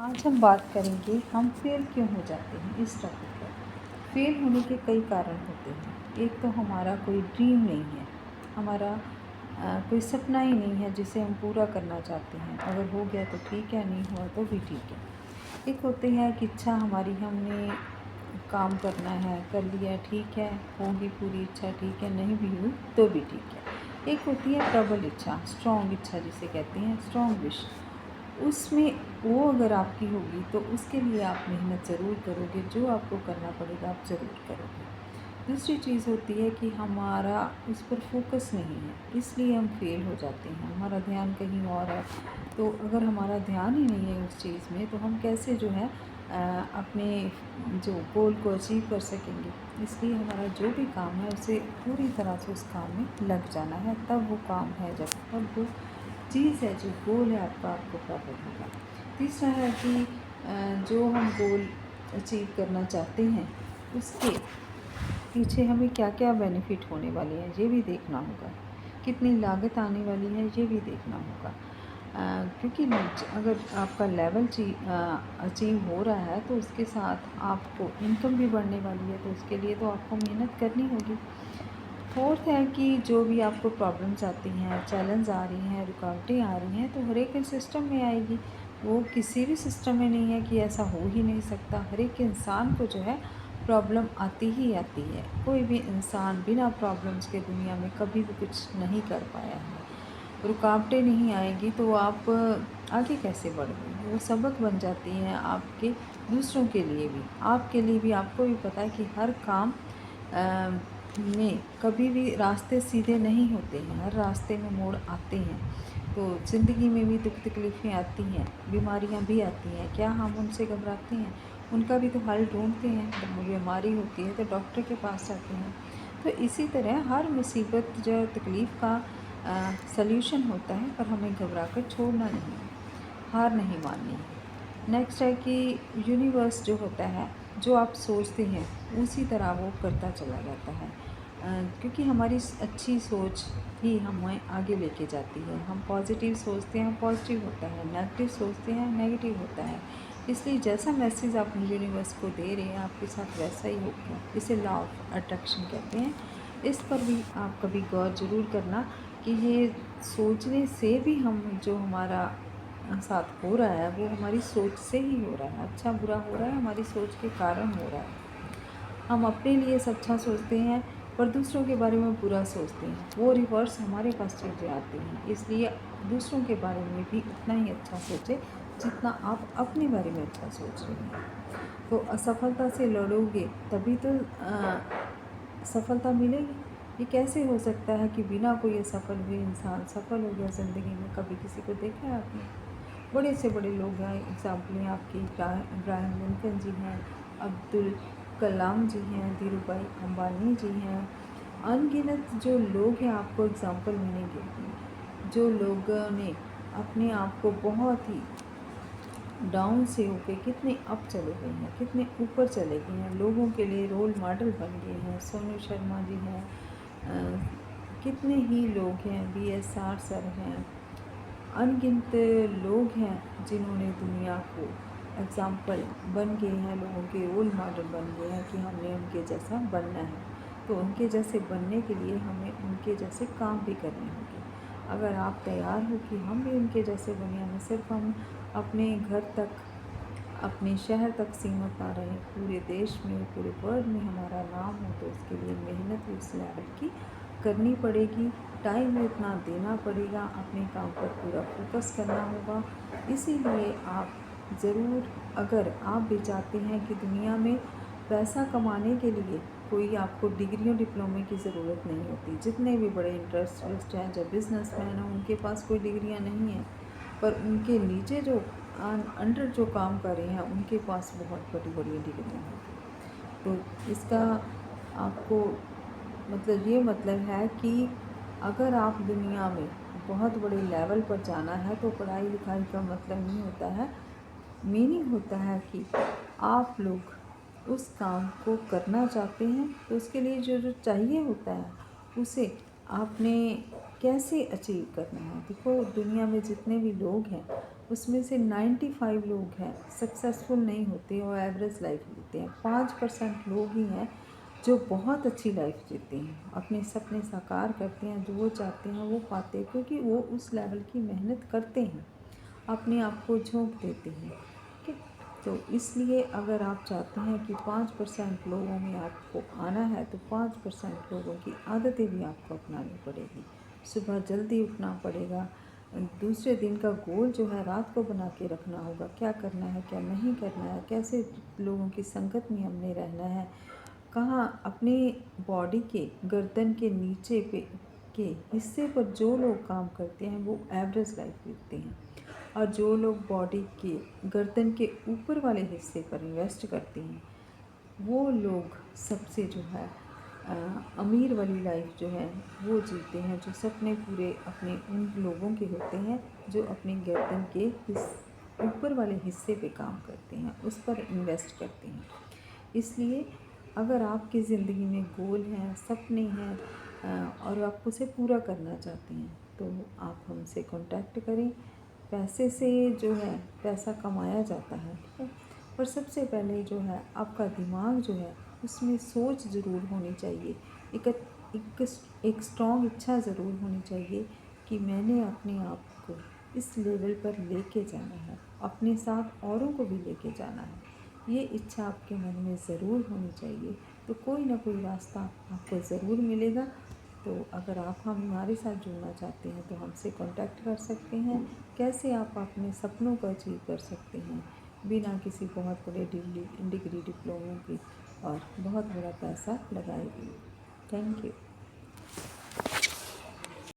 आज हम बात करेंगे हम फेल क्यों हो जाते हैं इस टॉपिक पर। फेल होने के कई कारण होते हैं। एक तो हमारा कोई ड्रीम नहीं है, हमारा कोई सपना ही नहीं है जिसे हम पूरा करना चाहते हैं। अगर हो गया तो ठीक है, नहीं हुआ तो भी ठीक है। एक होती है कि इच्छा हमारी, हमने काम करना है, कर लिया, ठीक है, होगी पूरी इच्छा, ठीक है, नहीं भी हुई तो भी ठीक है। एक होती है प्रबल इच्छा, स्ट्रॉन्ग इच्छा जिसे कहते हैं, स्ट्रॉन्ग विश। उसमें वो अगर आपकी होगी तो उसके लिए आप मेहनत ज़रूर करोगे, जो आपको करना पड़ेगा आप ज़रूर करोगे। दूसरी चीज़ होती है कि हमारा उस पर फोकस नहीं है, इसलिए हम फेल हो जाते हैं, हमारा ध्यान कहीं और है। तो अगर हमारा ध्यान ही नहीं है उस चीज़ में तो हम कैसे जो है अपने जो गोल को अचीव कर सकेंगे। इसलिए हमारा जो भी काम है उसे पूरी तरह से उस काम में लग जाना है, तब वो काम है, जब तब वो चीज़ है, जो गोल है आपका, आपको प्राप्त होगा। तीसरा है कि जो हम गोल अचीव करना चाहते हैं उसके पीछे हमें क्या क्या बेनिफिट होने वाले हैं ये भी देखना होगा, कितनी लागत आने वाली है ये भी देखना होगा। क्योंकि अगर आपका लेवल अचीव हो रहा है तो उसके साथ आपको इनकम भी बढ़ने वाली है, तो उसके लिए तो आपको मेहनत करनी होगी। फोर्थ है कि जो भी आपको प्रॉब्लम्स आती हैं, चैलेंज आ रही हैं, रुकावटें आ रही हैं, तो हर एक सिस्टम में आएगी। वो किसी भी सिस्टम में नहीं है कि ऐसा हो ही नहीं सकता। हर एक इंसान को जो है प्रॉब्लम आती ही आती है। कोई भी इंसान बिना प्रॉब्लम्स के दुनिया में कभी भी कुछ नहीं कर पाया है। रुकावटें नहीं आएगी तो आप आगे कैसे बढ़ोगे। वो सबक बन जाती हैं आपके, दूसरों के लिए भी, आपके लिए भी। आपको भी पता है कि हर काम में कभी भी रास्ते सीधे नहीं होते हैं, हर रास्ते में मोड़ आते हैं। तो ज़िंदगी में भी दुख तकलीफ़ें आती हैं, बीमारियां भी आती हैं। क्या हम उनसे घबराते हैं? उनका भी तो हल ढूंढते हैं। जब बीमारी होती है तो डॉक्टर के पास जाते हैं। तो इसी तरह हर मुसीबत जो तकलीफ़ का सल्यूशन होता है, पर हमें घबरा कर छोड़ना नहीं है, हार नहीं माननी है। नेक्स्ट है कि यूनिवर्स जो होता है, जो आप सोचते हैं उसी तरह वो करता चला जाता है। क्योंकि हमारी अच्छी सोच ही हमें आगे लेके जाती है। हम पॉजिटिव सोचते हैं, पॉजिटिव होता है, नेगेटिव सोचते हैं, नेगेटिव होता है। इसलिए जैसा मैसेज आप यूनिवर्स को दे रहे हैं आपके साथ वैसा ही होगा। इसे लॉ ऑफ अट्रैक्शन कहते हैं। इस पर भी आप कभी गौर ज़रूर करना कि ये सोचने से भी हम, जो हमारा साथ हो रहा है वो हमारी सोच से ही हो रहा है। अच्छा बुरा हो रहा है हमारी सोच के कारण हो रहा है। हम अपने लिए अच्छा सोचते हैं पर दूसरों के बारे में बुरा सोचते हैं, वो रिवर्स हमारे पास चीज़ें आती हैं। इसलिए दूसरों के बारे में भी उतना ही अच्छा सोचें जितना आप अपने बारे में अच्छा सोच रहे हैं। तो असफलता से लड़ोगे तभी तो सफलता मिलेगी। ये कैसे हो सकता है कि बिना कोई असफल हुए इंसान सफल हो गया ज़िंदगी में? कभी किसी को देखा है आपने? बड़े से बड़े लोग हैं, एग्जाम्पलें आपकी इब्राहिम लिंकन जी हैं, अब्दुल कलाम जी हैं, धीरू भाई अंबानी जी हैं। अनगिनत जो लोग हैं आपको एग्जाम्पल मिलेंगे, जो लोगों ने अपने आप को बहुत ही डाउन से होके कितने अप चले गए हैं, कितने ऊपर चले गए हैं, लोगों के लिए रोल मॉडल बन गए हैं। सोनू शर्मा जी हैं, कितने ही लोग हैं, BSR सर हैं। अनगिनत लोग हैं जिन्होंने दुनिया को एग्ज़ाम्पल बन गए हैं, लोगों के रोल मॉडल बन गए हैं कि हमने उनके जैसा बनना है। तो उनके जैसे बनने के लिए हमें उनके जैसे काम भी करने होंगे। अगर आप तैयार हो कि हम भी उनके जैसे बने, न सिर्फ हम अपने घर तक, अपने शहर तक सीमित ना रहें, पूरे देश में, पूरे वर्ल्ड में हमारा नाम हो, तो उसके लिए मेहनत भी उस लेवल की करनी पड़ेगी। टाइम भी उतना देना पड़ेगा, अपने काम पर पूरा फोकस करना होगा। इसीलिए आप ज़रूर, अगर आप भी चाहते हैं कि दुनिया में पैसा कमाने के लिए कोई आपको डिग्रियों डिप्लोमे की ज़रूरत नहीं होती। जितने भी बड़े इंडस्ट्रियलिस्ट हैं, जो बिजनेसमैन हैं, उनके पास कोई डिग्रियां नहीं हैं, पर उनके नीचे जो अंडर जो काम कर रहे हैं उनके पास बहुत बड़ी बड़ी डिग्रियां हैं। तो इसका आपको मतलब ये मतलब है कि अगर आप दुनिया में बहुत बड़े लेवल पर जाना है तो पढ़ाई लिखाई का मतलब नहीं होता है। मीनिंग होता है कि आप लोग उस काम को करना चाहते हैं तो उसके लिए जो जो चाहिए होता है उसे आपने कैसे अचीव करना है। देखो, दुनिया में जितने भी लोग हैं उसमें से 95 लोग हैं सक्सेसफुल नहीं होते और एवरेज लाइफ जीते हैं। 5% लोग ही हैं जो बहुत अच्छी लाइफ जीते हैं, अपने सपने साकार करते हैं, जो वो चाहते हैं वो पाते हैं, क्योंकि वो उस लेवल की मेहनत करते हैं, अपने आप को झोंक देते हैं। ठीक है, तो इसलिए अगर आप चाहते हैं कि 5% लोगों में आपको आना है तो 5% लोगों की आदतें भी आपको अपनानी पड़ेगी। सुबह जल्दी उठना पड़ेगा, दूसरे दिन का गोल जो है रात को बना के रखना होगा, क्या करना है क्या नहीं करना है, कैसे लोगों की संगत में हमने रहना है, कहाँ अपने बॉडी के गर्दन के नीचे पे के हिस्से पर जो लोग काम करते हैं वो एवरेज लाइफ जीते हैं, और जो लोग बॉडी के गर्दन के ऊपर वाले हिस्से पर इन्वेस्ट करते हैं वो लोग सबसे जो है अमीर वाली लाइफ जो है वो जीते हैं, जो सपने पूरे अपने उन लोगों के होते हैं जो अपने गर्दन के ऊपर वाले हिस्से पे काम करते हैं, उस पर इन्वेस्ट करते हैं। इसलिए अगर आपकी ज़िंदगी में गोल हैं, सपने हैं और आप उसे पूरा करना चाहते हैं तो आप हमसे कांटेक्ट करें। पैसे से जो है पैसा कमाया जाता है, ठीक है, पर सबसे पहले जो है आपका दिमाग जो है उसमें सोच ज़रूर होनी चाहिए, एक स्ट्रॉन्ग इच्छा ज़रूर होनी चाहिए कि मैंने अपने आप को इस लेवल पर लेके जाना है, अपने साथ औरों को भी लेके जाना है। ये इच्छा आपके मन में ज़रूर होनी चाहिए, तो कोई ना कोई रास्ता आपको ज़रूर मिलेगा। तो अगर आप हमारे साथ जुड़ना चाहते हैं तो हमसे कांटेक्ट कर सकते हैं। कैसे आप अपने सपनों को अचीव कर सकते हैं बिना किसी बहुत बड़े डिग्री डिप्लोमों की और बहुत बड़ा पैसा लगाए भी। Thank you.